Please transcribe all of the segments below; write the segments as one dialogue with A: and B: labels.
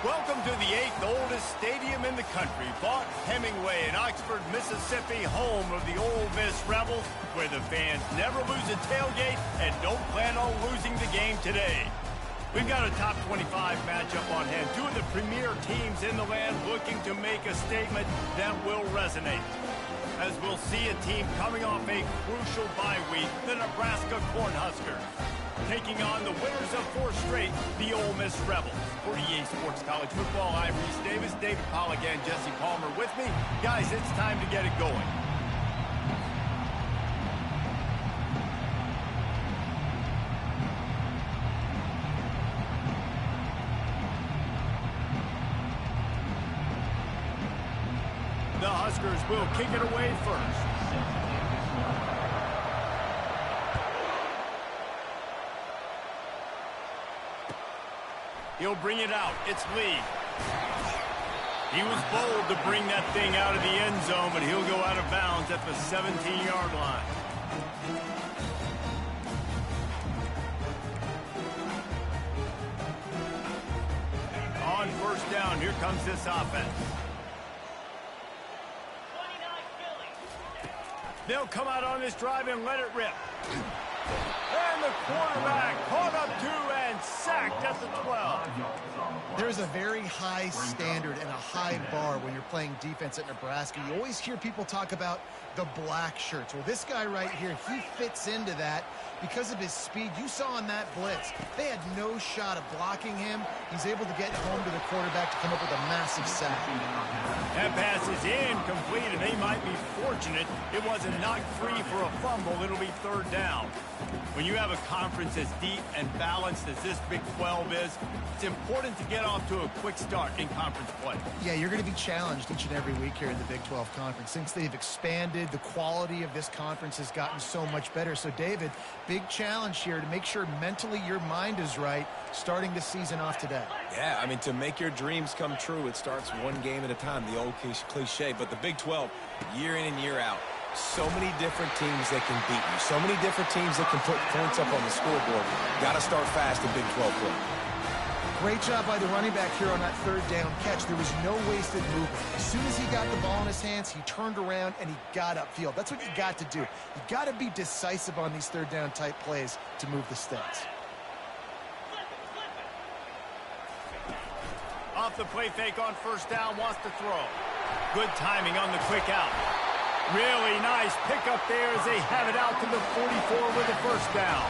A: Welcome to the 8th oldest stadium in the country, Vaught Hemingway in Oxford, Mississippi, home of the Ole Miss Rebels, where the fans never lose a tailgate and don't plan on losing the game today. We've got a top 25 matchup on hand. Two of the premier teams in the land looking to make a statement that will resonate. As we'll see a team coming off a crucial bye week, the Nebraska Cornhuskers, taking on the winners of 4 straight, the Ole Miss Rebels. For EA Sports College Football, I'm Reese Davis, David Pollack, and Jesse Palmer with me. Guys, it's time to get it going. The Huskers will kick it away first. He'll bring it out. It's Lee. He was bold to bring that thing out of the end zone, but he'll go out of bounds at the 17-yard line. On first down, here comes this offense. They'll come out on this drive and let it rip. And the quarterback caught up to and sacked at the 12.
B: There's a very high standard and a high bar when you're playing defense at Nebraska. You always hear people talk about the black shirts. Well, this guy right here, he fits into that because of his speed. You saw on that blitz, they had no shot of blocking him. He's able to get home to the quarterback to come up with a massive sack.
A: That pass is incomplete, and they might be fortunate it wasn't knocked free for a fumble. It'll be 3rd down. When you have a conference as deep and balanced as this Big 12 is, it's important to get off to a quick start in conference play.
B: Yeah, you're going to be challenged each and every week here in the Big 12 Conference. Since they've expanded, the quality of this conference has gotten so much better. So, David, big challenge here to make sure mentally your mind is right starting the season off today.
C: Yeah, I mean, to make your dreams come true, it starts one game at a time, the old cliche. But the Big 12, year in and year out, so many different teams that can beat you. So many different teams that can put points up on the scoreboard. Got to start fast in Big 12 play.
B: Great job by the running back here on that 3rd down catch. There was no wasted movement. As soon as he got the ball in his hands, he turned around and he got upfield. That's what you got to do. You got to be decisive on these 3rd down type plays to move the stats.
A: Off the play fake on first down, wants to throw. Good timing on the quick out. Really nice pickup there as they have it out to the 44 with the first down.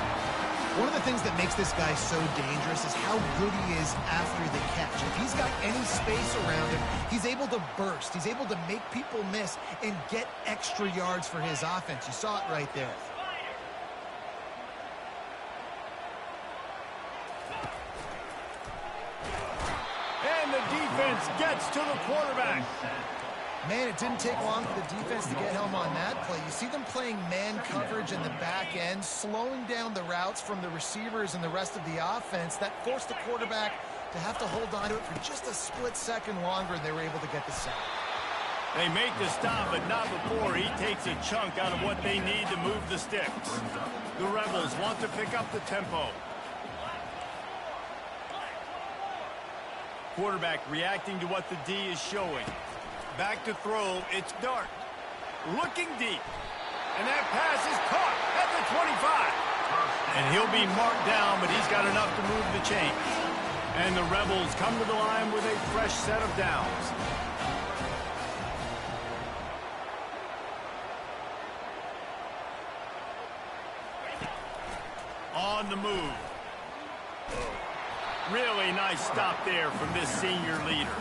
B: One of the things that makes this guy so dangerous is how good he is after the catch. If he's got any space around him, he's able to burst. He's able to make people miss and get extra yards for his offense. You saw it right there.
A: And the defense gets to the quarterback.
B: Man, it didn't take long for the defense to get home on that play. You see them playing man coverage in the back end, slowing down the routes from the receivers and the rest of the offense. That forced the quarterback to have to hold on to it for just a split second longer, and they were able to get the sack.
A: They make the stop, but not before he takes a chunk out of what they need to move the sticks. The Rebels want to pick up the tempo. Quarterback reacting to what the D is showing. Back to throw, it's Dart. Looking deep. And that pass is caught at the 25. And he'll be marked down, but he's got enough to move the chains. And the Rebels come to the line with a fresh set of downs. On the move. Really nice stop there from this senior leader.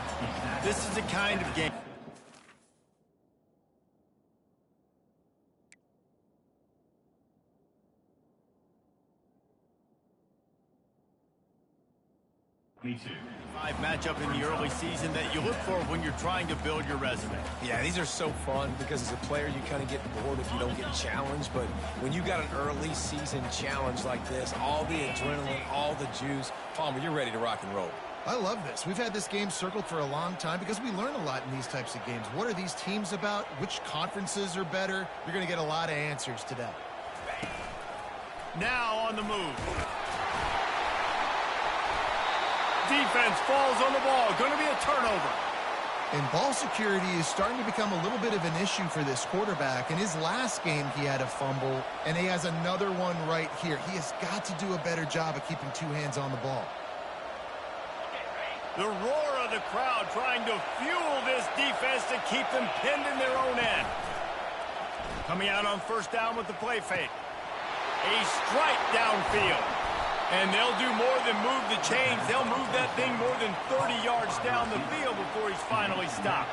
A: This is the kind of game. Matchup in the early season that you look for when you're trying to build your resume.
C: Yeah, these are so fun because as a player you kind of get bored if you don't get challenged, but when you got an early season challenge like this, all the adrenaline, all the juice, Palmer, you're ready to rock and roll.
B: I love this. We've had this game circled for a long time because we learn a lot in these types of games. What are these teams about? Which conferences are better? You're going to get a lot of answers today.
A: Now on the move. defense falls on the ball. Going to be a turnover.
B: And ball security is starting to become a little bit of an issue for this quarterback. In his last game, he had a fumble, and he has another one right here. He has got to do a better job of keeping two hands on the ball.
A: The roar of the crowd trying to fuel this defense to keep them pinned in their own end. Coming out on first down with the play fake. A strike downfield. And they'll do more than move the chains. They'll move that thing more than 30 yards down the field before he's finally stopped.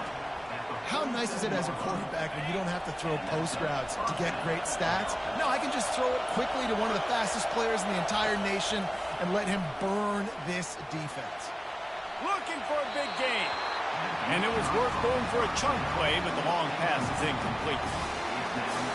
B: How nice is it as a quarterback when you don't have to throw post routes to get great stats? No, I can just throw it quickly to one of the fastest players in the entire nation and let him burn this defense.
A: Looking for a big gain. And it was worth going for a chunk play, but the long pass is incomplete.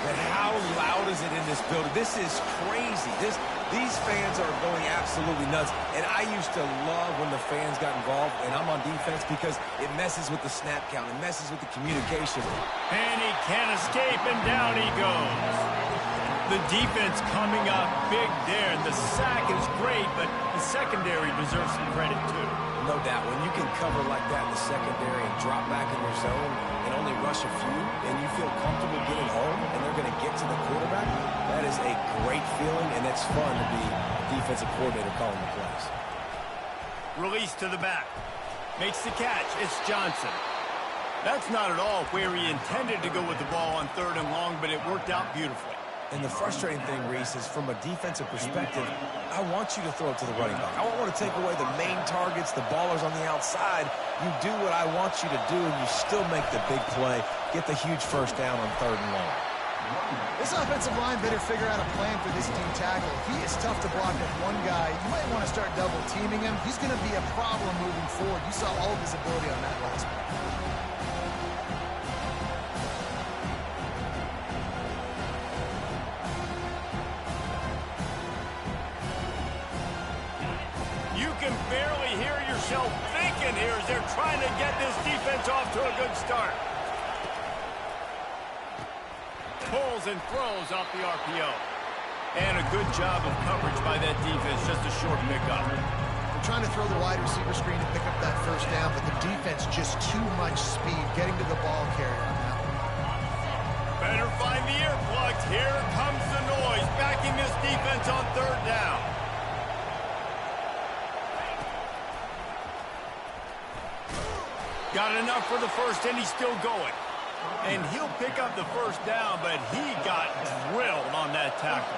C: But how loud is it in this building? This is crazy. These fans are going absolutely nuts. And I used to love when the fans got involved, and I'm on defense because it messes with the snap count. It messes with the communication.
A: And he can't escape, and down he goes. The defense coming up big there, and the sack is great, but the secondary deserves some credit too.
C: No doubt. When you can cover like that in the secondary and drop back in your zone and only rush a few, and you feel comfortable getting home, and they're going to get to the quarterback, that is a great feeling, and it's fun to be defensive coordinator calling the plays.
A: Release to the back. Makes the catch. It's Johnson. That's not at all where he intended to go with the ball on third and long, but it worked out beautifully.
C: And the frustrating thing, Reese, is from a defensive perspective, I want you to throw it to the running back. I don't want to take away the main targets, the ballers on the outside. You do what I want you to do, and you still make the big play, get the huge first down on third and long.
B: This offensive line better figure out a plan for this D tackle. He is tough to block with one guy. You might want to start double teaming him. He's going to be a problem moving forward. You saw all of his ability on that last play.
A: Can barely hear yourself thinking here as they're trying to get this defense off to a good start. Pulls and throws off the RPO. And a good job of coverage by that defense, just a short pickup.
B: They're trying to throw the wide receiver screen to pick up that first down, but the defense just too much speed getting to the ball carrier on that one.
A: Better find the earplugs. Here comes the noise, backing this defense on third down. Got enough for the first, and he's still going. And he'll pick up the first down, but he got drilled on that tackle.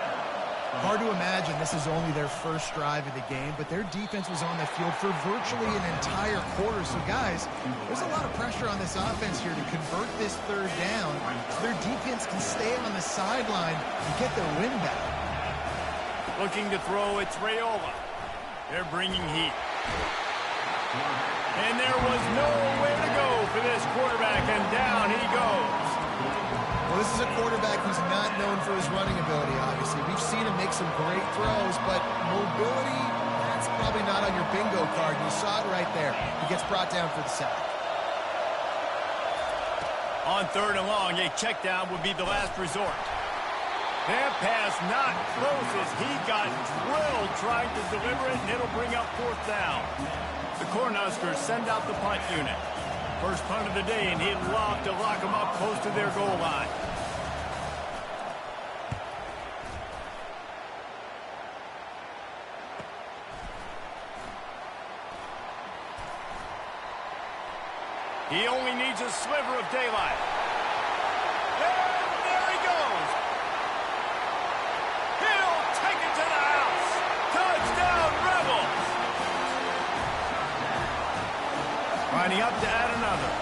B: Hard to imagine this is only their first drive of the game, but their defense was on the field for virtually an entire quarter. So, guys, there's a lot of pressure on this offense here to convert this third down so their defense can stay on the sideline and get their win back.
A: Looking to throw, it's Raiola. They're bringing heat. And there was nowhere to go for this quarterback, and down he goes.
B: Well, this is a quarterback who's not known for his running ability, obviously. We've seen him make some great throws, but mobility, that's probably not on your bingo card. You saw it right there. He gets brought down for the sack.
A: On third and long, a check down would be the last resort. That pass not close as he got drilled trying to deliver it, and it'll bring up fourth down. The Cornhuskers send out the punt unit. First punt of the day, and he'd love to lock them up close to their goal line. He only needs a sliver of daylight. And there he goes. He'll take it to the house. Touchdown, Rebels. Lining up to add another.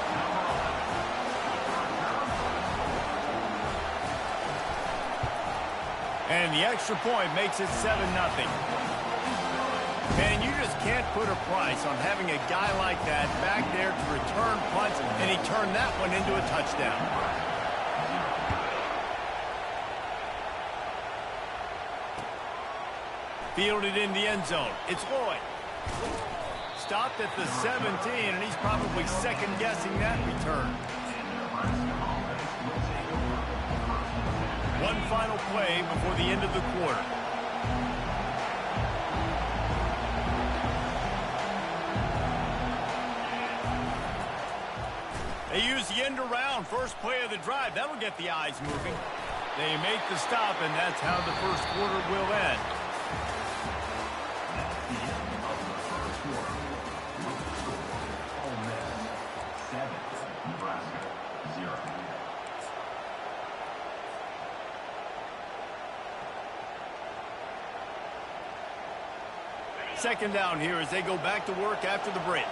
A: And the extra point makes it 7-0. And you just can't put a price on having a guy like that back there to return punts, and he turned that one into a touchdown. Fielded in the end zone. It's Lloyd. Stopped at the 17, and he's probably second-guessing that return. One final play before the end of the quarter. They use the end around first play of the drive. That'll get the eyes moving. They make the stop, and that's how the first quarter will end.
D: That's the end of the first quarter. Ole Miss 7, Nebraska 0.
A: Second down here as they go back to work after the break.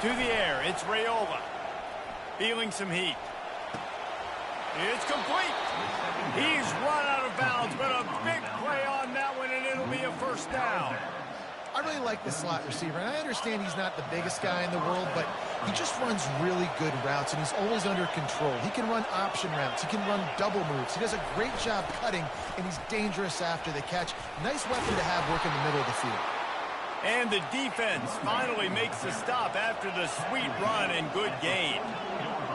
A: To the air, it's Raiola. Feeling some heat. It's complete. He's run out of bounds, but a big play on that one, and it'll be a first down.
B: I really like the slot receiver, and I understand he's not the biggest guy in the world, but he just runs really good routes, and he's always under control. He can run option routes. He can run double moves. He does a great job cutting, and he's dangerous after the catch. Nice weapon to have working the middle of the field.
A: And the defense finally makes the stop after the sweet run and good gain.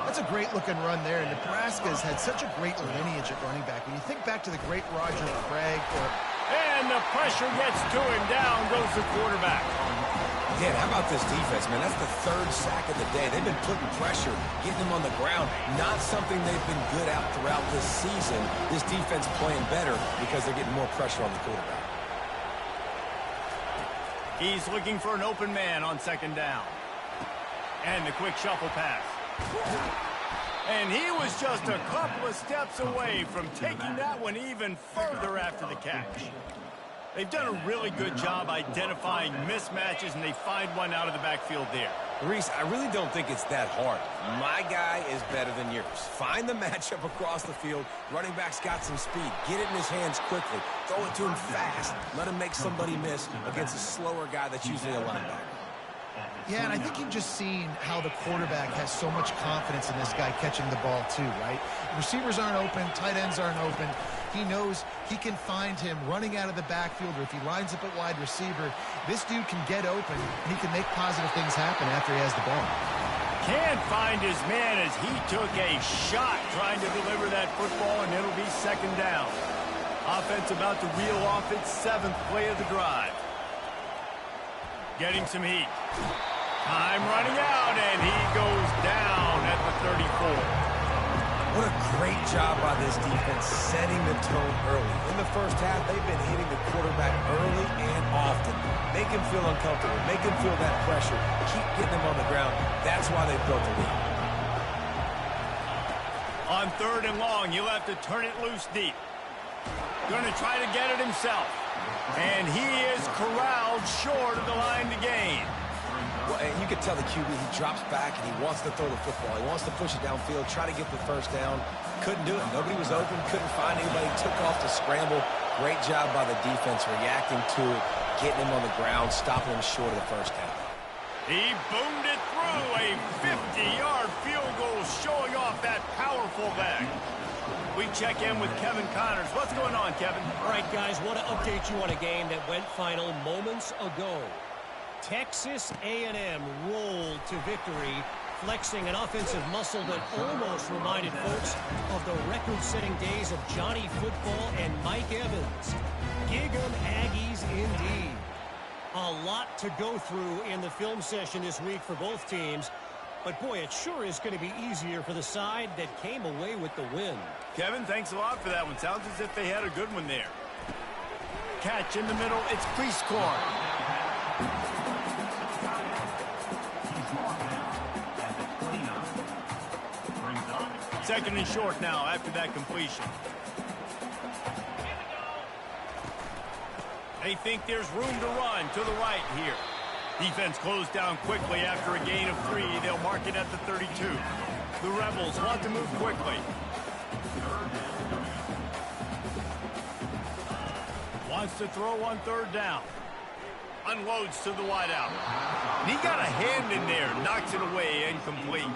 B: That's a great-looking run there. Nebraska's had such a great lineage at running back. When you think back to the great Roger Craig or...
A: And the pressure gets to him. Down goes the quarterback.
C: Dan, how about this defense, man? That's the third sack of the day. They've been putting pressure, getting them on the ground. Not something they've been good at throughout this season. This defense playing better because they're getting more pressure on the quarterback.
A: He's looking for an open man on second down. And the quick shuffle pass. And he was just a couple of steps away from taking that one even further after the catch. They've done a really good job identifying mismatches, and they find one out of the backfield there.
C: Reese, I really don't think it's that hard. My guy is better than yours. Find the matchup across the field. Running back's got some speed. Get it in his hands quickly. Throw it to him fast. Let him make somebody miss against a slower guy that's usually a linebacker.
B: Yeah, and I think you've just seen how the quarterback has so much confidence in this guy catching the ball too, right? Receivers aren't open, tight ends aren't open. He knows he can find him running out of the backfield, or if he lines up at wide receiver, this dude can get open, and he can make positive things happen after he has the ball.
A: Can't find his man as he took a shot trying to deliver that football, and it'll be second down. Offense about to reel off its 7th play of the drive. Getting some heat. Time running out, and he goes down at the 34.
C: What a great job by this defense setting the tone early. In the first half, they've been hitting the quarterback early and often. Make him feel uncomfortable. Make him feel that pressure. Keep getting him on the ground. That's why they've built the lead.
A: On third and long, he'll have to turn it loose deep. Going to try to get it himself. And he is corralled short of the line to gain.
C: Well, and you can tell the QB, he drops back and he wants to throw the football. He wants to push it downfield, try to get the first down. Couldn't do it. Nobody was open, couldn't find anybody. Took off to scramble. Great job by the defense reacting to it, getting him on the ground, stopping him short of the first down.
A: He boomed it through a 50-yard field goal, showing off that powerful leg. We check in with Kevin Connors. What's going on, Kevin?
E: All right, guys, want to update you on a game that went final moments ago. Texas A&M rolled to victory, flexing an offensive muscle that almost reminded folks of the record-setting days of Johnny Football and Mike Evans. Gig 'em Aggies indeed. A lot to go through in the film session this week for both teams. But, boy, it sure is going to be easier for the side that came away with the win.
A: Kevin, thanks a lot for that one. Sounds as if they had a good one there. Catch in the middle. It's Prieskorn. Second and short now after that completion. They think there's room to run to the right here. Defense closed down quickly after a gain of 3. They'll mark it at the 32. The Rebels want to move quickly. Wants to throw on third down. Unloads to the wideout. He got a hand in there. Knocks it away. Incomplete.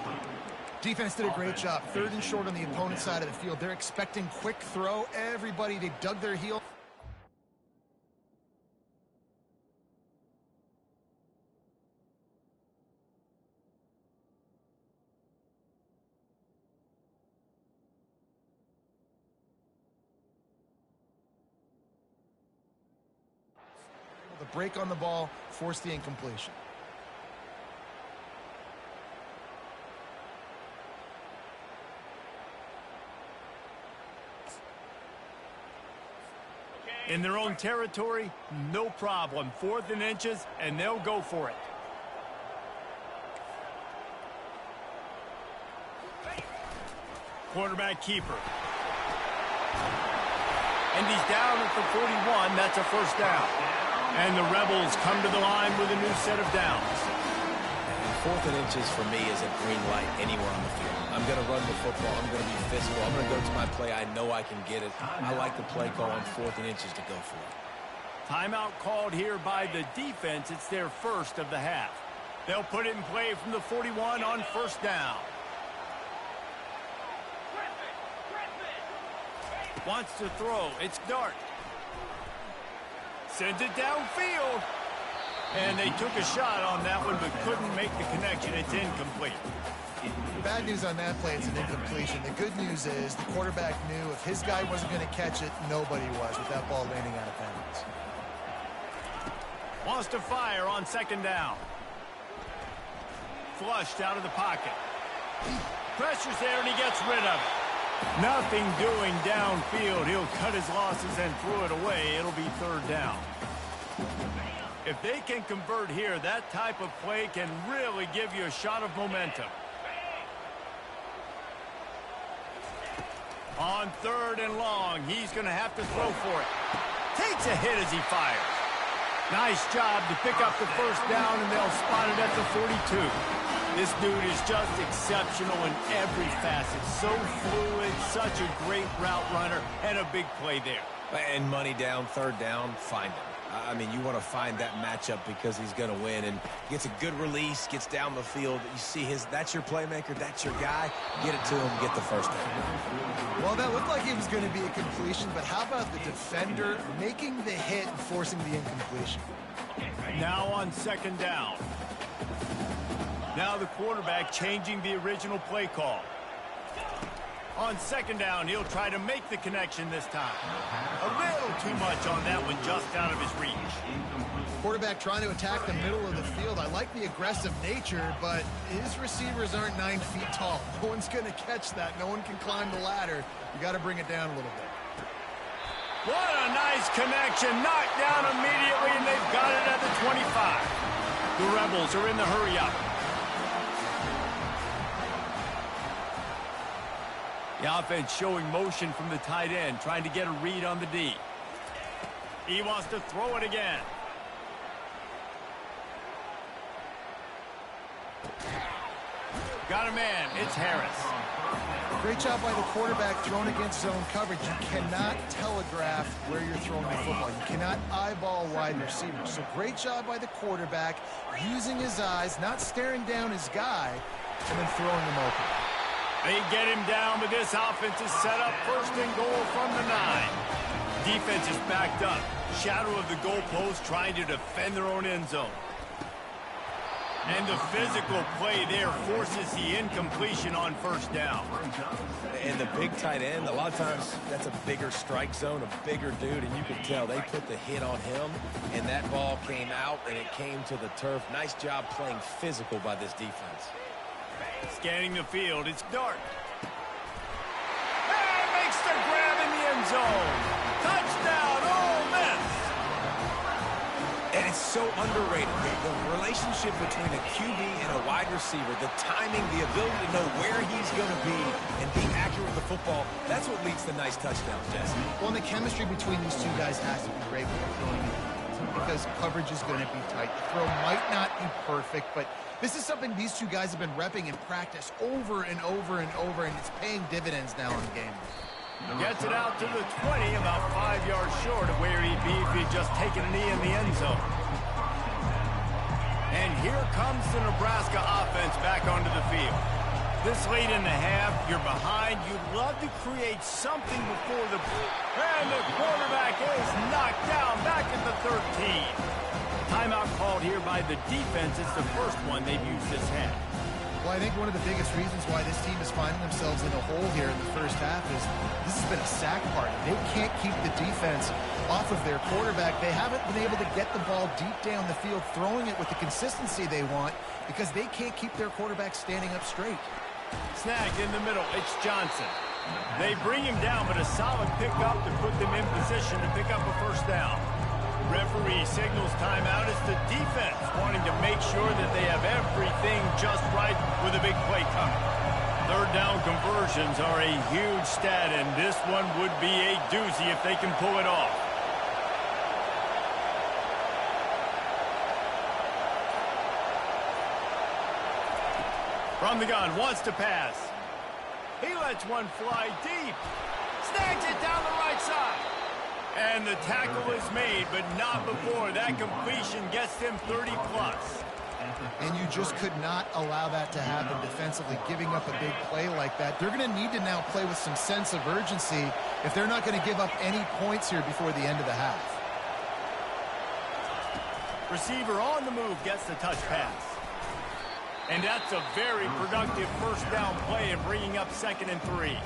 B: Defense did a great job. Third and short on the opponent's side of the field. They're expecting quick throw. Everybody, they dug their heel. The break on the ball forced the incompletion.
A: In their own territory, no problem. 4th and inches, and they'll go for it. Quarterback keeper. And he's down at the 41. That's a first down. And the Rebels come to the line with a new set of downs.
C: And 4th and inches for me is a green light anywhere on the field. I'm going to run the football. I'm going to be physical. I'm going to go to my play. I know I can get it. I like the play call on 4th and inches to go for it.
A: Timeout called here by the defense. It's their first of the half. They'll put it in play from the 41 on first down. Wants to throw. It's Dart. Sends it downfield. And they took a shot on that one, but couldn't make the connection. It's incomplete.
B: Bad news on that play, it's an incompletion. The good news is the quarterback knew if his guy wasn't going to catch it, nobody was with that ball landing out of bounds.
A: Wants to fire on second down. Flushed out of the pocket. Pressure's there, and he gets rid of it. Nothing doing downfield. He'll cut his losses and throw it away. It'll be third down. If they can convert here, that type of play can really give you a shot of momentum. On 3rd and long, he's going to have to throw for it. Takes a hit as he fires. Nice job to pick up the first down, and they'll spot it at the 42. This dude is just exceptional in every facet. So fluid, such a great route runner, and a big play there.
C: And money down, 3rd down, find him. I mean, you want to find that matchup because he's going to win, and gets a good release, gets down the field. You see that's your playmaker, that's your guy. Get it to him, get the first down.
B: Well, that looked like it was going to be a completion, but how about the defender making the hit and forcing the incompletion?
A: Now on second down. Now the quarterback changing the original play call. On second down, he'll try to make the connection this time. A little too much on that one, just out of his reach.
B: Quarterback trying to attack the middle of the field. I like the aggressive nature, but his receivers aren't 9 feet tall. No one's going to catch that. No one can climb the ladder. You got to bring it down a little bit.
A: What a nice connection. Knocked down immediately, and they've got it at the 25. The Rebels are in the hurry-up. The offense showing motion from the tight end, trying to get a read on the D. He wants to throw it again. Got a man. It's Harris.
B: Great job by the quarterback thrown against zone coverage. You cannot telegraph where you're throwing the football. You cannot eyeball wide receivers. So great job by the quarterback using his eyes, not staring down his guy, and then throwing him open.
A: They get him down, but this offense is set up 1st and goal from the 9. Defense is backed up. Shadow of the goalpost trying to defend their own end zone. And the physical play there forces the incompletion on first down.
C: And the big tight end, a lot of times that's a bigger strike zone, a bigger dude, and you can tell they put the hit on him, and that ball came out, and it came to the turf. Nice job playing physical by this defense.
A: Scanning the field, it's Dart. And makes the grab in the end zone. Touchdown, Ole Miss.
C: And it's so underrated. The relationship between a QB and a wide receiver, the timing, the ability to know where he's going to be and be accurate with the football, that's what leads to nice touchdowns, Jesse.
B: Well, and the chemistry between these two guys has to be great when they're throwing it, because coverage is going to be tight. The throw might not be perfect, but this is something these two guys have been repping in practice over and over and over, and it's paying dividends now in the game.
A: Gets it out to the 20, about 5 yards short of where he'd be if he'd just taken a knee in the end zone. And here comes the Nebraska offense back onto the field. This late in the half, you're behind. You'd love to create something before the... And the quarterback is knocked down back at the 13. Timeout called here by the defense. It's the first one they've used this half.
B: Well, I think one of the biggest reasons why this team is finding themselves in a hole here in the first half is this has been a sack party. They can't keep the defense off of their quarterback. They haven't been able to get the ball deep down the field, throwing it with the consistency they want, because they can't keep their quarterback standing up straight.
A: Snagged in the middle. It's Johnson. They bring him down, but a solid pickup to put them in position to pick up a first down. Referee signals timeout. It's the defense wanting to make sure that they have everything just right with a big play coming. Third down conversions are a huge stat, and this one would be a doozy if they can pull it off. From the gun, wants to pass. He lets one fly deep. Snags it down the right side. And the tackle is made, but not before that completion gets them 30-plus.
B: And you just could not allow that to happen defensively, giving up a big play like that. They're going to need to now play with some sense of urgency if they're not going to give up any points here before the end of the half.
A: Receiver on the move gets the touch pass. And that's a very productive first down play in bringing up 2nd and 3.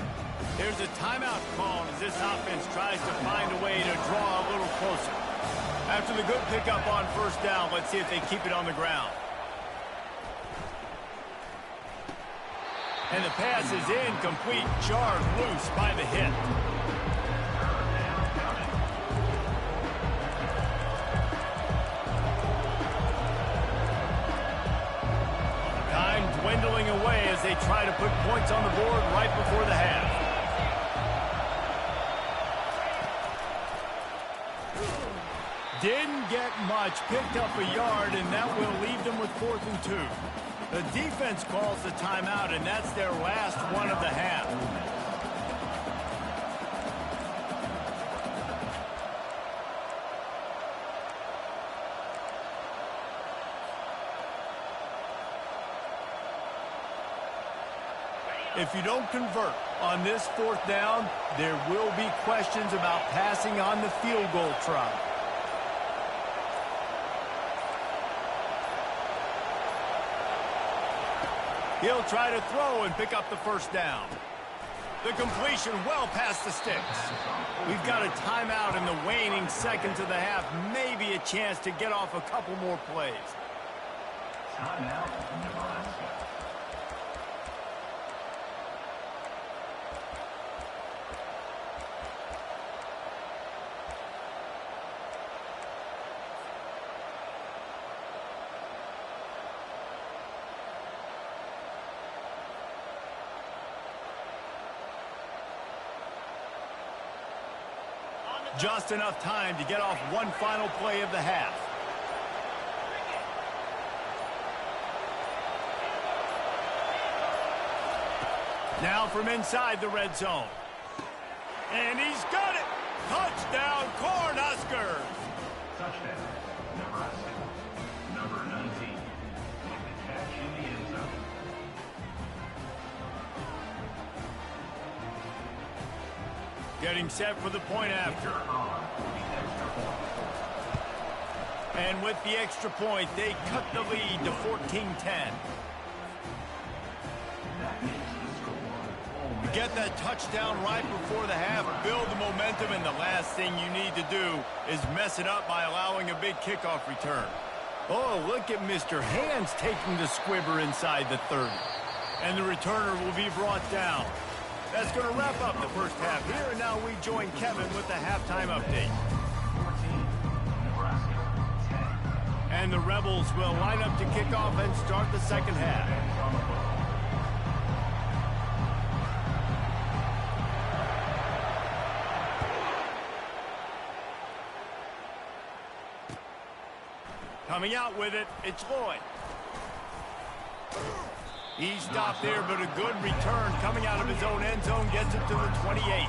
A: There's a timeout call as this offense tries to find a way to draw a little closer. After the good pickup on first down, let's see if they keep it on the ground. And the pass is incomplete, jarred loose by the hit. Time dwindling away as they try to put points on the board right before the half. Didn't get much, picked up a yard, and that will leave them with 4th and 2. The defense calls the timeout, and that's their last one of the half. If you don't convert on this 4th down, there will be questions about passing on the field goal try. He'll try to throw and pick up the first down. The completion well past the sticks. We've got a timeout in the waning seconds of the half. Maybe a chance to get off a couple more plays.
D: Timeout, Nebraska.
A: Just enough time to get off one final play of the half. Now from inside the red zone. And he's got it! Touchdown, Cornhuskers!
D: Touchdown, Nebraska. Number 19. With the catch in the end zone.
A: Getting set for the point after. And with the extra point, they cut the lead to 14-10. Get that touchdown right before the half, build the momentum, and the last thing you need to do is mess it up by allowing a big kickoff return. Oh, look at Mr. Hands taking the squibber inside the 30. And the returner will be brought down. That's going to wrap up the first half here, and now we join Kevin with the halftime update.
D: 14, Nebraska, 10.
A: And the Rebels will line up to kick off and start the second half. Coming out with it, it's Lloyd. He stopped there, but a good return coming out of his own end zone gets it to the 28.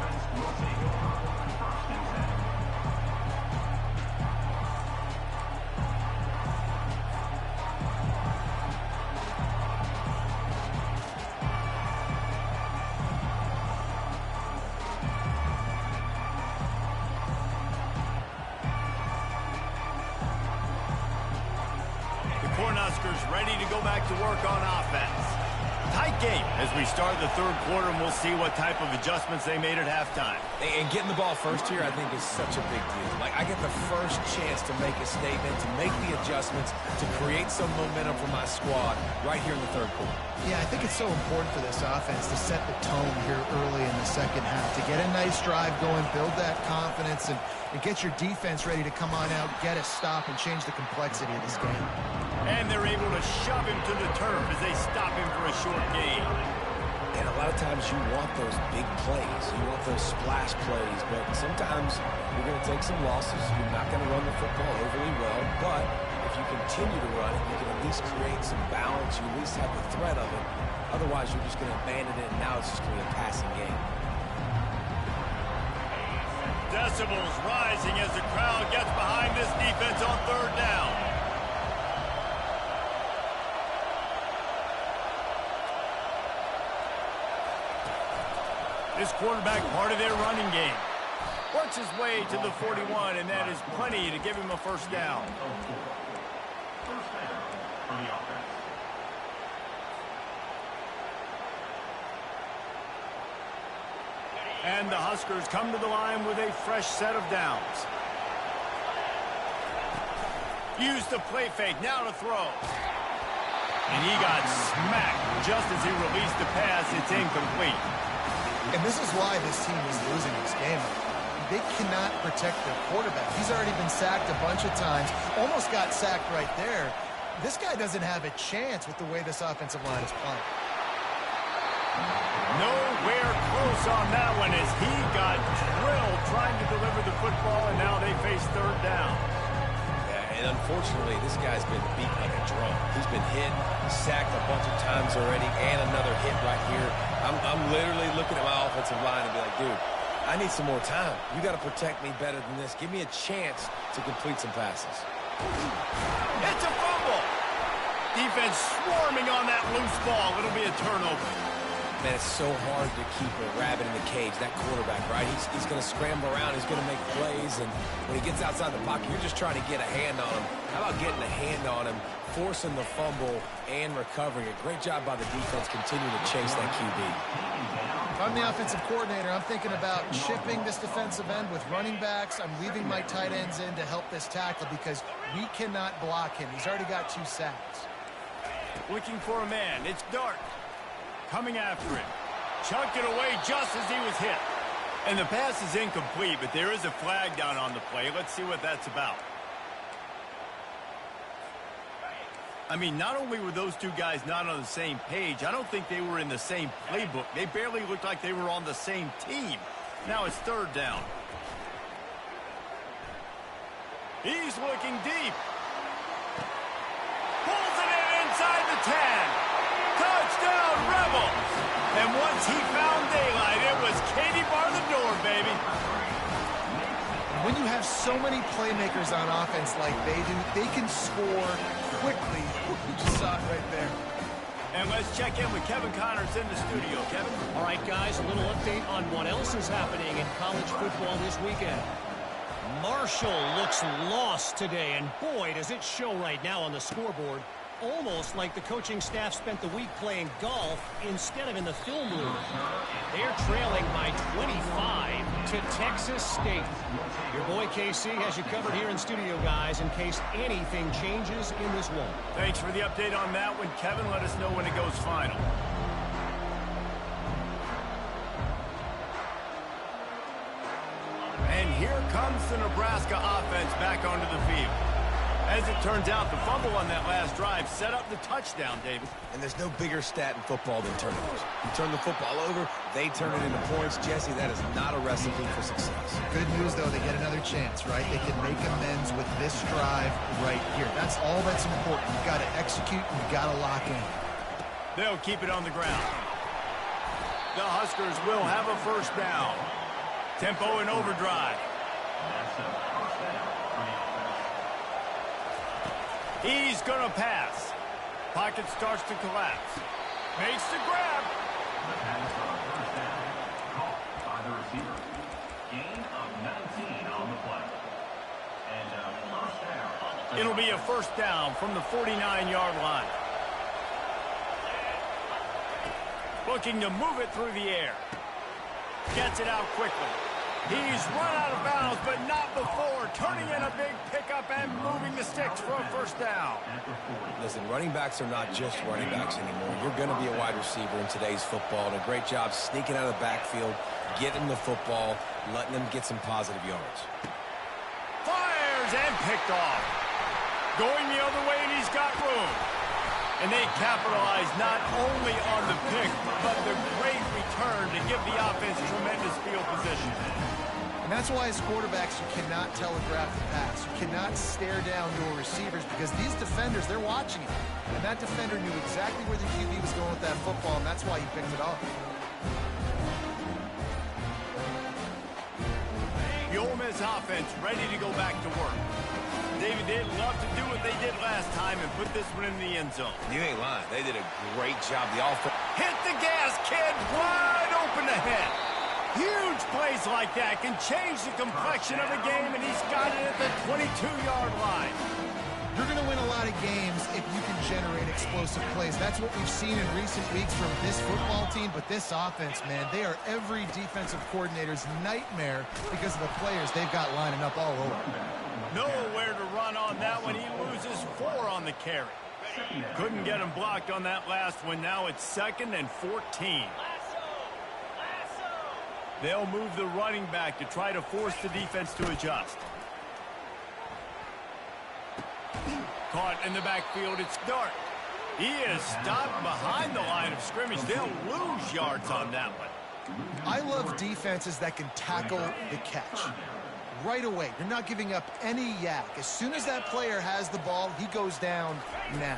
A: The Cornhuskers ready to go back to work on offense. Tight game as we start the third quarter, and we'll see what type of adjustments they made at halftime.
C: And getting the ball first here, I think, is such a big deal. Like, I get the first chance to make a statement, to make the adjustments, to create some momentum for my squad right here in the third quarter.
B: Yeah, I think it's so important for this offense to set the tone here early in the second half, to get a nice drive going, build that confidence, and get your defense ready to come on out, get a stop, and change the complexity of this game.
A: And they're able to shove him to the turf as they stop him for a short gain.
C: And a lot of times you want those big plays. You want those splash plays. But sometimes you're going to take some losses. You're not going to run the football overly well. But if you continue to run it, you can at least create some balance. You at least have the threat of it. Otherwise, you're just going to abandon it, and now it's just going to be a passing game.
A: Decibels rising as the crowd gets behind this defense on third down. This quarterback, part of their running game, works his way to the 41, and that is plenty to give him a first down.
D: First down for the offense.
A: And the Huskers come to the line with a fresh set of downs. Use the play fake, now to throw. And he got smacked just as he released the pass. It's incomplete.
B: And this is why this team is losing this game. They cannot protect their quarterback. He's already been sacked a bunch of times, almost got sacked right there. This guy doesn't have a chance with the way this offensive line is playing.
A: Nowhere close on that one as he got drilled trying to deliver the football, and now they face third down.
C: Yeah, and unfortunately, this guy's been beat like a drum. He's been hit, sacked a bunch of times already, and another hit right here. I'm literally looking at my offensive line and be like, dude, I need some more time. You got to protect me better than this. Give me a chance to complete some passes.
A: It's a fumble. Defense swarming on that loose ball. It'll be a turnover.
C: Man, it's so hard to keep a rabbit in the cage, that quarterback, right? He's going to scramble around. He's going to make plays, and when he gets outside the pocket, you're just trying to get a hand on him. How about getting a hand on him, forcing the fumble, and recovering it? Great job by the defense continuing to chase that QB.
B: If I'm the offensive coordinator, I'm thinking about chipping this defensive end with running backs. I'm leaving my tight ends in to help this tackle because we cannot block him. He's already got 2 sacks.
A: Looking for a man. It's Dart. Coming after him. Chunked it away just as he was hit. And the pass is incomplete, but there is a flag down on the play. Let's see what that's about. I mean, not only were those two guys not on the same page, I don't think they were in the same playbook. They barely looked like they were on the same team. Now it's third down. He's looking deep. Pulls it in inside the 10. Touchdown, Rebels! And once he found daylight, it was Katie bar the door, baby.
B: When you have so many playmakers on offense like they do, they can score quickly. You just saw it right there.
A: And let's check in with Kevin Connors in the studio. Kevin?
E: All right, guys, a little update on what else is happening in college football this weekend. Marshall looks lost today, and boy, does it show right now on the scoreboard. Almost like the coaching staff spent the week playing golf instead of in the film room. They're trailing by 25 to Texas State. Your boy KC has you covered here in studio, guys, in case anything changes in this one.
A: Thanks for the update on that one, Kevin. Let us know when it goes final. And here comes the Nebraska offense back onto the field. As it turns out, the fumble on that last drive set up the touchdown, David.
C: And there's no bigger stat in football than turnovers. You turn the football over, they turn it into points. Jesse, that is not a recipe for success.
B: Good news, though, they get another chance, right? They can make amends with this drive right here. That's all that's important. You've got to execute and you've got to lock in.
A: They'll keep it on the ground. The Huskers will have a first down. Tempo and overdrive.
D: That's a first down for the offense.
A: He's going to pass. Pocket starts to collapse. Makes the grab.
D: The pass on first down. Caught by the receiver. Gain of 19 on the play. And a first down.
A: It'll be a first down from the 49-yard line. Looking to move it through the air. Gets it out quickly. He's run out of bounds, but not before. Turning in a big pickup and moving the sticks for a first down.
C: Listen, running backs are not just running backs anymore. You're going to be a wide receiver in today's football, and a great job sneaking out of the backfield, getting the football, letting them get some positive yards.
A: Fires and picked off. Going the other way, and he's got room. And they capitalize not only on the pick, but the great return to give the offense tremendous field position.
B: And that's why as quarterbacks, you cannot telegraph the pass. You cannot stare down your receivers because these defenders, they're watching it. And that defender knew exactly where the QB was going with that football, and that's why he picked it off.
A: The Ole Miss offense ready to go back to work. David, they'd love to do what they did last time and put this one in the end zone.
C: You ain't lying. They did a great job. The offense.
A: Hit the gas, kid. Wide open ahead. Huge plays like that can change the complexion of a game, and he's got it at the 22-yard line.
B: You're going to win a lot of games if you can generate explosive plays. That's what we've seen in recent weeks from this football team, but this offense, man, they are every defensive coordinator's nightmare because of the players they've got lining up all over.
A: Nowhere to run on that one. He loses 4 on the carry. Couldn't get him blocked on that last one. Now it's 2nd and 14. They'll move the running back to try to force the defense to adjust. Caught in the backfield, it's Dart. He is stopped behind the line of scrimmage. They'll lose yards on that one.
B: I love defenses that can tackle the catch. Right away, you're not giving up any yak. As soon as that player has the ball, he goes down now.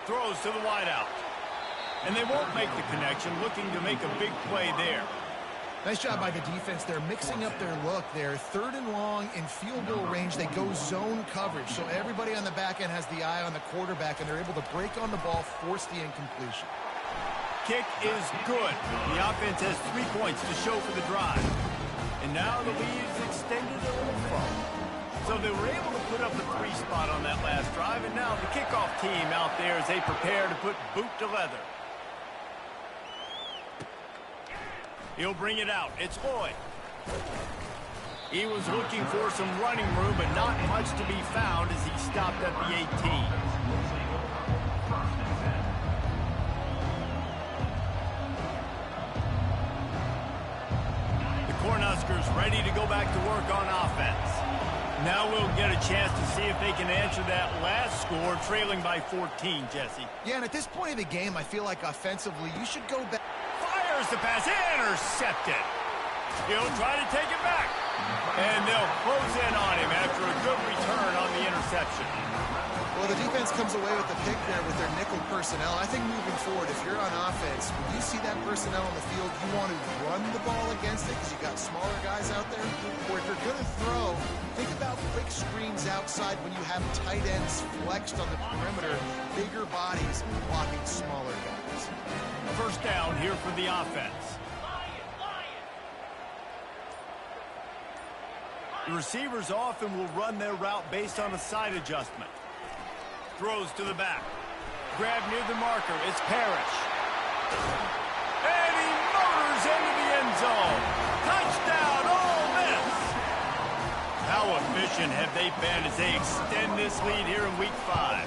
A: Throws to the wideout. And they won't make the connection, looking to make a big play there.
B: Nice job by the defense. They're mixing up their look. They're 3rd and long in field goal range. They go zone coverage. So everybody on the back end has the eye on the quarterback, and they're able to break on the ball, force the incompletion.
A: Kick is good. The offense has 3 points to show for the drive. And now the lead is extended a little further. So they were able to put up the 3 spot on that last drive, and now the kickoff team out there as they prepare to put boot to leather. He'll bring it out. It's Lloyd. He was looking for some running room, but not much to be found as he stopped at the 18. Cornhuskers ready to go back to work on offense. Now we'll get a chance to see if they can answer that last score, trailing by 14, Jesse.
B: Yeah, and at this point of the game, I feel like offensively, you should go back.
A: Fires the pass, intercepted. He'll try to take it back. And they'll close in on him after a good return on the interception.
B: Well, the defense comes away with the pick there with their nickel personnel. I think moving forward, if you're on offense, when you see that personnel on the field, you want to run the ball against it because you've got smaller guys out there. Or if you're going to throw, think about quick screens outside when you have tight ends flexed on the perimeter, bigger bodies blocking smaller guys.
A: First down here for the offense. The receivers often will run their route based on a side adjustment. Throws to the back. Grab near the marker. It's Parrish. And he motors into the end zone. Touchdown, Ole Miss. How efficient have they been as they extend this lead here in Week 5?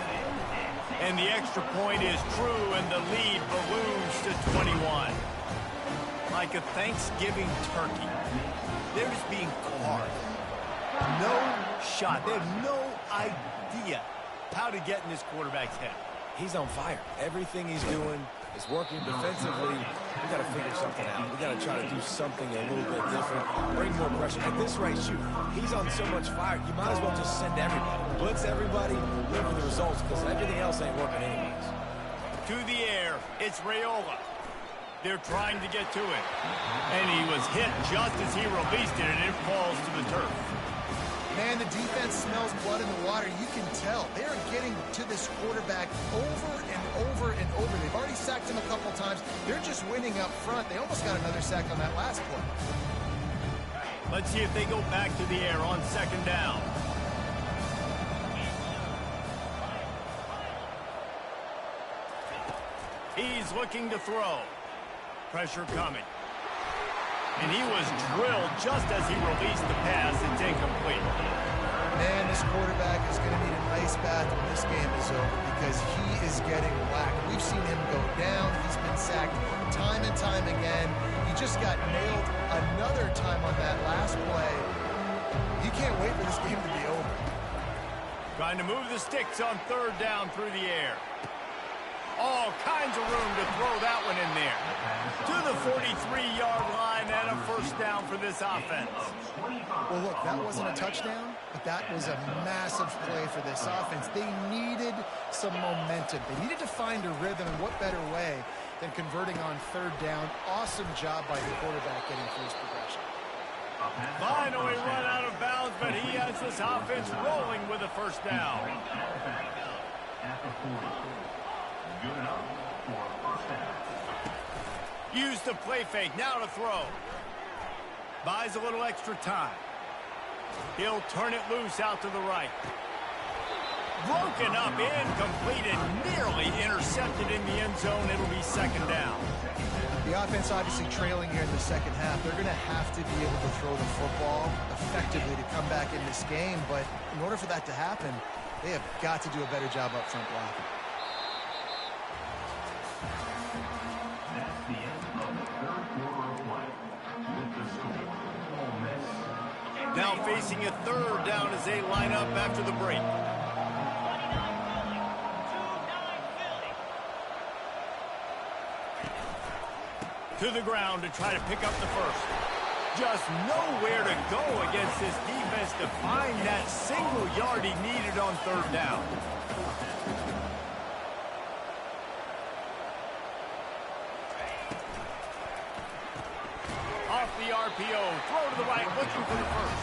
A: And the extra point is true, and the lead balloons to 21. Like a Thanksgiving turkey. They're just being carved. No shot. They have no idea how to get in this quarterback's head.
C: He's on fire. Everything he's doing is working defensively. We got to figure something out. We got to try to do something a little bit different. Bring more pressure. At this rate, shoot, he's on so much fire. You might as well just send everybody. Blitz everybody, live for the results because everything else ain't working anyways.
A: To the air, it's Raiola. They're trying to get to it. And he was hit just as he released it, and it falls to the turf.
B: Man, the defense smells blood in the water. You can tell. They are getting to this quarterback over and over and over. They've already sacked him a couple times. They're just winning up front. They almost got another sack on that last play.
A: Let's see if they go back to the air on 2nd down. He's looking to throw. Pressure coming. And he was drilled just as he released the pass. It's incomplete.
B: Man, this quarterback is going to need an ice bath when this game is over because he is getting whacked. We've seen him go down. He's been sacked time and time again. He just got nailed another time on that last play. You can't wait for this game to be over.
A: Trying to move the sticks on third down through the air. All kinds of room to throw that one in there. To the 43-yard line and a first down for this offense.
B: Well, look, that wasn't a touchdown, but that was a massive play for this offense. They needed some momentum. They needed to find a rhythm, and what better way than converting on third down. Awesome job by the quarterback getting through his progression.
A: Finally run out of bounds, but he has this offense rolling with a first down.
D: Good enough for a first down.
A: Use the play fake, now to throw. Buys a little extra time. He'll turn it loose out to the right. Broken up, incomplete, and nearly intercepted in the end zone. It'll be second down.
B: The offense obviously trailing here in the second half. They're going to have to be able to throw the football effectively to come back in this game, but in order for that to happen, they have got to do a better job up front blocking.
D: That's the end of the third quarter of play. With the score, Ole Miss.
A: Now facing a third down as they line up after the break. To the ground to try to pick up the first. Just nowhere to go against this defense to find that single yard he needed on third down. Off the RPO, throw to the right, looking for the first.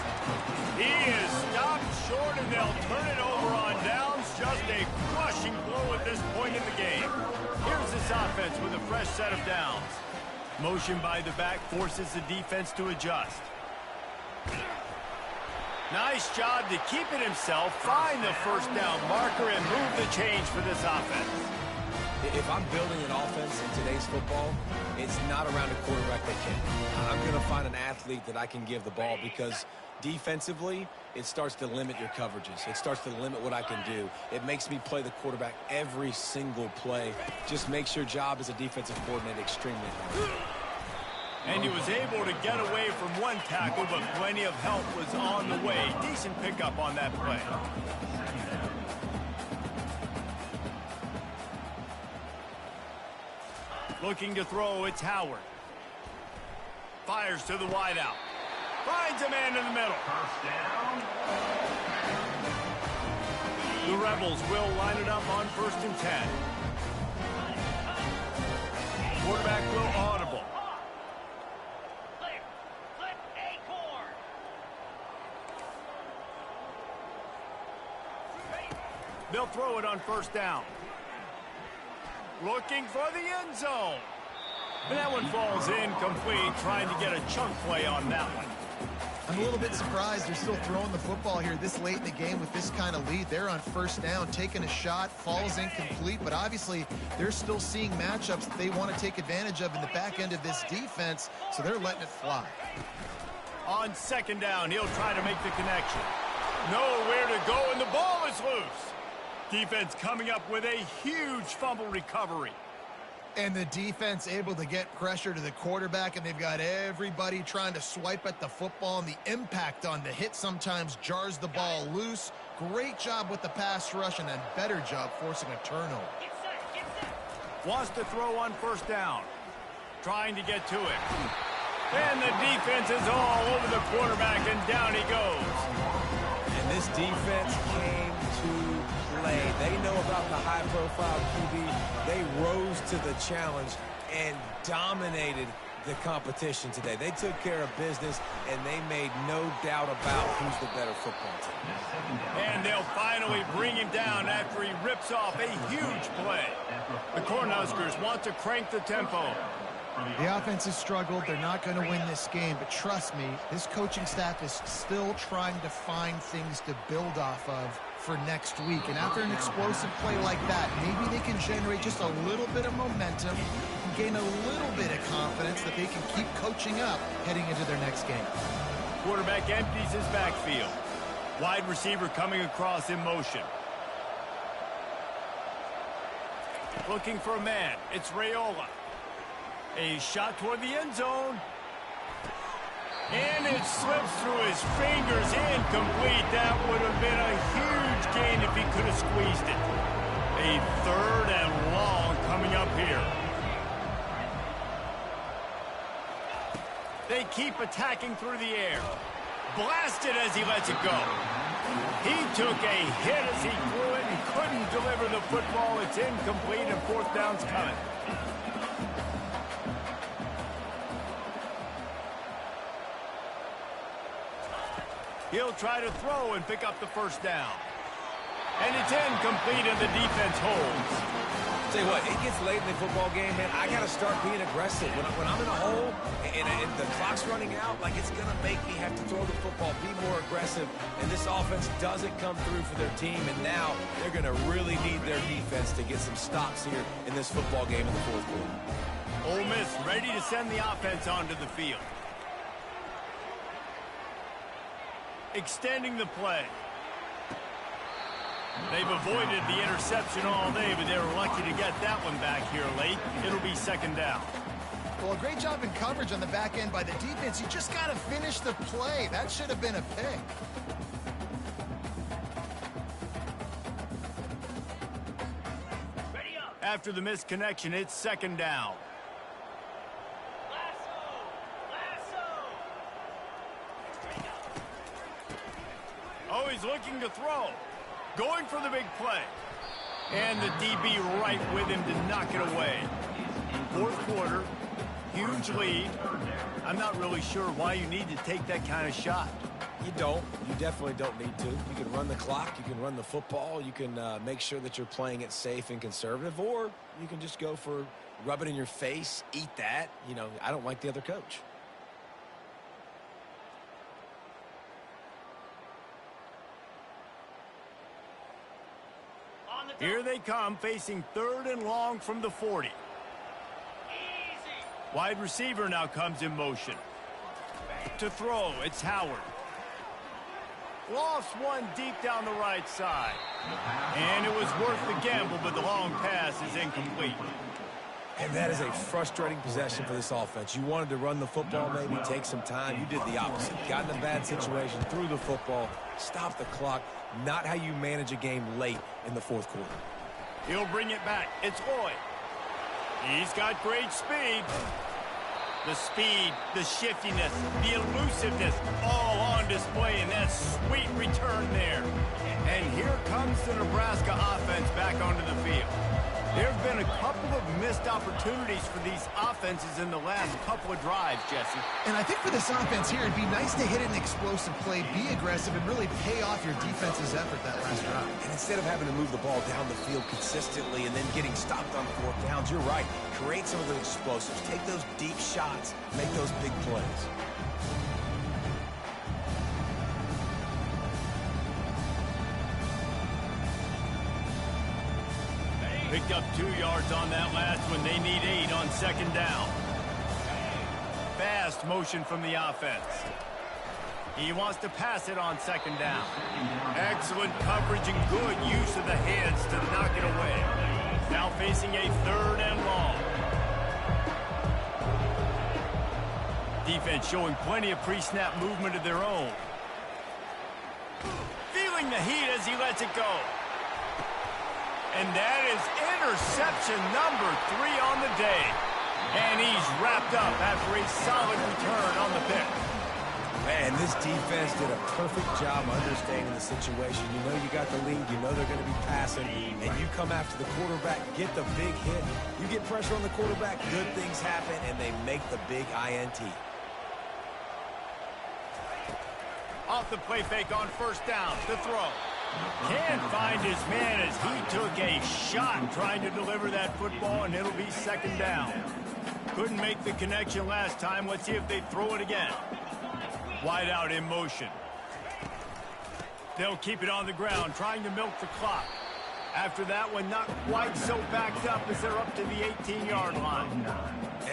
A: He is stopped short, and they'll turn it over on downs. Just a crushing blow at this point in the game. Here's this offense with a fresh set of downs. Motion by the back forces the defense to adjust. Nice job to keep it himself, find the first down marker, and move the change for this offense.
C: If I'm building an offense in today's football, it's not around a quarterback that can. I'm going to find an athlete that I can give the ball because defensively, it starts to limit your coverages. It starts to limit what I can do. It makes me play the quarterback every single play. Just makes your job as a defensive coordinator extremely hard.
A: And he was able to get away from one tackle, but plenty of help was on the way. Decent pickup on that play. Looking to throw, it's Howard. Fires to the wideout. Finds a man in the middle.
D: First down.
A: The Rebels will line it up on 1st and 10. Quarterback will audible. They'll throw it on 1st down. Looking for the end zone. And that one falls incomplete, trying to get a chunk play on that one.
B: I'm a little bit surprised they're still throwing the football here this late in the game with this kind of lead. They're on 1st down, taking a shot, falls incomplete, but obviously they're still seeing matchups that they want to take advantage of in the back end of this defense, so they're letting it fly.
A: On 2nd down, he'll try to make the connection. Nowhere to go, and the ball is loose. Defense coming up with a huge fumble recovery.
B: And the defense able to get pressure to the quarterback, and they've got everybody trying to swipe at the football, and the impact on the hit sometimes jars the ball loose. Great job with the pass rush, and a better job forcing a turnover.
A: Wants to throw on 1st down. Trying to get to it. And the defense is all over the quarterback, and down he goes.
C: And this defense came to play. They know about the high-profile QB. They rose to the challenge and dominated the competition today. They took care of business, and they made no doubt about who's the better football team.
A: And they'll finally bring him down after he rips off a huge play. The Cornhuskers want to crank the tempo.
B: The offense has struggled. They're not going to win this game, but trust me, this coaching staff is still trying to find things to build off of for next week. And after an explosive play like that, maybe they can generate just a little bit of momentum and gain a little bit of confidence that they can keep coaching up heading into their next game.
A: Quarterback empties his backfield. Wide receiver coming across in motion. Looking for a man. It's Raiola. A shot toward the end zone. And it slips through his fingers. Incomplete. That would have been a huge gain if he could have squeezed it. A 3rd and long coming up here. They keep attacking through the air. Blasted as he lets it go. He took a hit as he threw it and couldn't deliver the football. It's incomplete and 4th down's coming. He'll try to throw and pick up the 1st down. And it's incomplete and the defense holds.
C: Tell you what, it gets late in the football game, man. I got to start being aggressive. When I'm in a hole and the clock's running out, like, it's going to make me have to throw the football, be more aggressive. And this offense doesn't come through for their team, and now they're going to really need their defense to get some stops here in this football game in the 4th quarter.
A: Ole Miss ready to send the offense onto the field. Extending the play. They've avoided the interception all day, but they were lucky to get that one back here late. It'll be 2nd down.
B: Well, a great job in coverage on the back end by the defense. You just got to finish the play. That should have been a pick.
A: After the missed connection, it's 2nd down. Oh, he's looking to throw. Going for the big play. And the DB right with him to knock it away. 4th quarter, huge lead. I'm not really sure why you need to take that kind of shot.
C: You don't. You definitely don't need to. You can run the clock. You can run the football. You can make sure that you're playing it safe and conservative. Or you can just go for rub it in your face, eat that. You know, I don't like the other coach.
A: Here they come, facing 3rd and long from the 40. Wide receiver now comes in motion. To throw, it's Howard. Lost one deep down the right side. And it was worth the gamble, but the long pass is incomplete.
C: And that is a frustrating possession for this offense. You wanted to run the football, maybe take some time. You did the opposite. Got in a bad situation, threw the football, stopped the clock. Not how you manage a game late in the 4th quarter.
A: He'll bring it back. It's Lloyd. He's got great speed. The speed, the shiftiness, the elusiveness, all on display in that sweet return there. And here comes the Nebraska offense back onto the field. There have been a couple of missed opportunities for these offenses in the last couple of drives, Jesse.
B: And I think for this offense here, it'd be nice to hit an explosive play, be aggressive, and really pay off your defense's effort that last drive.
C: And instead of having to move the ball down the field consistently and then getting stopped on 4th downs, you're right. Create some of those explosives. Take those deep shots. Make those big plays.
A: Picked up 2 yards on that last one. They need 8 on 2nd down. Fast motion from the offense. He wants to pass it on 2nd down. Excellent coverage and good use of the hands to knock it away. Now facing a 3rd and long. Defense showing plenty of pre-snap movement of their own. Feeling the heat as he lets it go. And that is interception number 3 on the day. And he's wrapped up after a solid return on the pick.
C: Man, this defense did a perfect job understanding the situation. You know you got the lead. You know they're going to be passing. And you come after the quarterback, get the big hit. You get pressure on the quarterback, good things happen, and they make the big INT.
A: Off the play fake on 1st down to throw. Can't find his man as he took a shot trying to deliver that football, and it'll be second down. Couldn't make the connection last time. Let's see if they throw it again. Wide out in motion. They'll keep it on the ground, trying to milk the clock. After that one, not quite so backed up as they're up to the 18-yard line.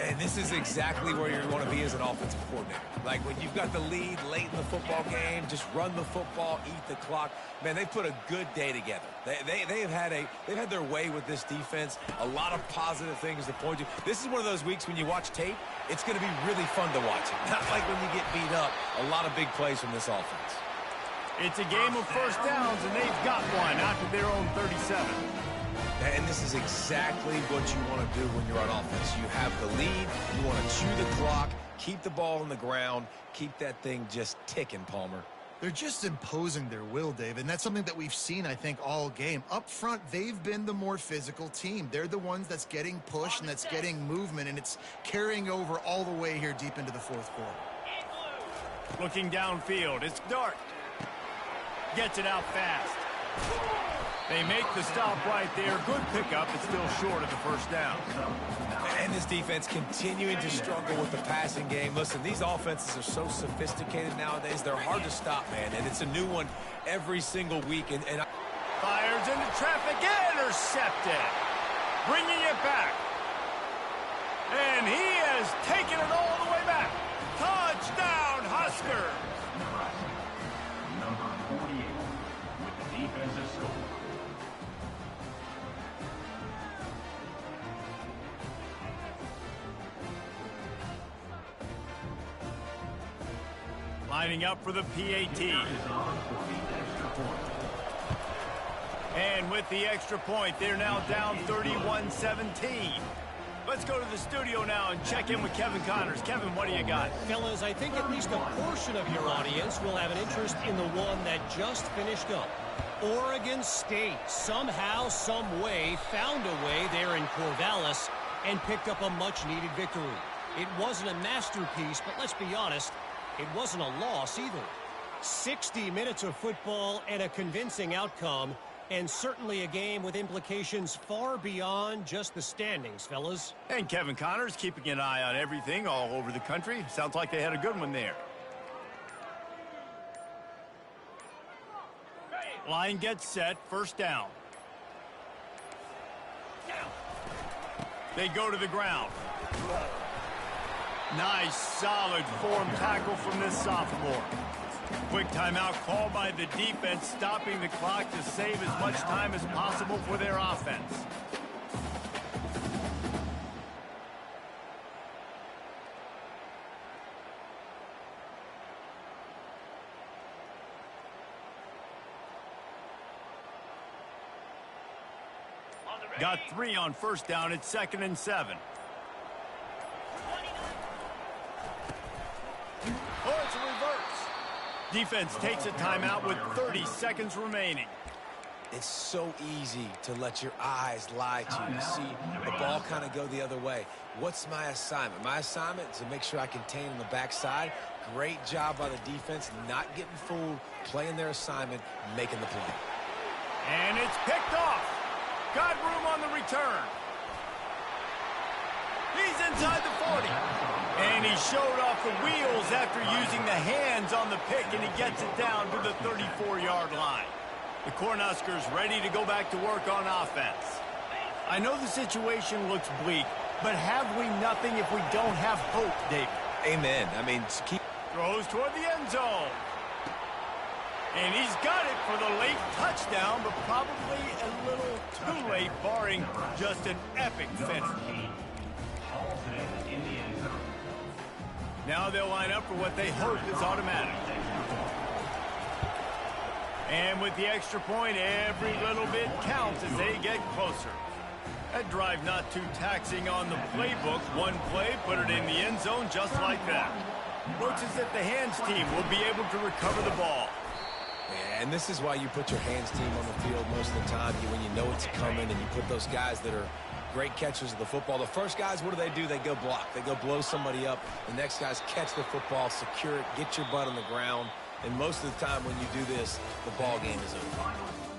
C: And this is exactly where you want to be as an offensive coordinator. Like when you've got the lead late in the football game, just run the football, eat the clock. Man, they put a good day together. They've had their way with this defense. A lot of positive things to point to. This is one of those weeks when you watch tape, it's going to be really fun to watch. Not like when you get beat up. A lot of big plays from this offense.
A: It's a game of first downs, and they've got one out to their own 37.
C: And this is exactly what you want to do when you're on offense. You have the lead, you want to chew the clock, keep the ball on the ground, keep that thing just ticking, Palmer.
B: They're just imposing their will, David, and that's something that we've seen, I think, all game. Up front, they've been the more physical team. They're the ones that's getting pushed and that's getting movement, and it's carrying over all the way here deep into the fourth quarter.
A: Looking downfield, it's Dart. Gets it out fast. They make the stop right there. Good pickup. It's still short of the first down.
C: And this defense continuing to struggle with the passing game. Listen, these offenses are so sophisticated nowadays. They're hard to stop, man. And it's a new one every single week. And
A: fires into traffic. Intercepted. Bringing it back. And he has taken it all the way back. Touchdown, Huskers.
D: Number 48 with the defensive score.
A: Lining up for the PAT. And with the extra point, they're now down 31-17. Let's go to the studio now and check in with Kevin Connors. Kevin, what do you got?
E: Fellas, I think at least a portion of your audience will have an interest in the one that just finished up. Oregon State somehow, some way, found a way there in Corvallis and picked up a much-needed victory. It wasn't a masterpiece, but let's be honest, it wasn't a loss either. 60 minutes of football and a convincing outcome, and certainly a game with implications far beyond just the standings, fellas.
A: And Kevin Connors keeping an eye on everything all over the country. Sounds like they had a good one there. Line gets set, first down. They go to the ground. Nice, solid form tackle from this sophomore. Quick timeout called by the defense, stopping the clock to save as much time as possible for their offense. Got 3 on first down. It's 2nd and 7. Oh, it's a reverse. Defense takes a timeout with 30 seconds remaining.
C: it's so easy to let your eyes lie to you. See the ball kind of go the other way. What's my assignment? My assignment is to make sure I contain on the backside. Great job by the defense, not getting fooled, playing their assignment, making the play.
A: And it's picked off. Got room on the return. He's inside the 40. And he showed off the wheels after using the hands on the pick, and he gets it down to the 34-yard line. The Cornhuskers ready to go back to work on offense. I know the situation looks bleak, but have we nothing if we don't have hope, David?
C: Amen. I mean, keep...
A: Throws toward the end zone. And he's got it for the late touchdown, but probably a little too late, barring just an epic finish. Now they'll line up for what they hope is automatic. And with the extra point, every little bit counts as they get closer. That drive not too taxing on the playbook. One play, put it in the end zone just like that. Looks as if the hands team will be able to recover the ball.
C: And this is why you put your hands team on the field most of the time, when you know it's coming, and you put those guys that are great catchers of the football. The first guys, what do? They go block. They go blow somebody up. The next guys catch the football, secure it, get your butt on the ground. And most of the time when you do this, the ball game is over.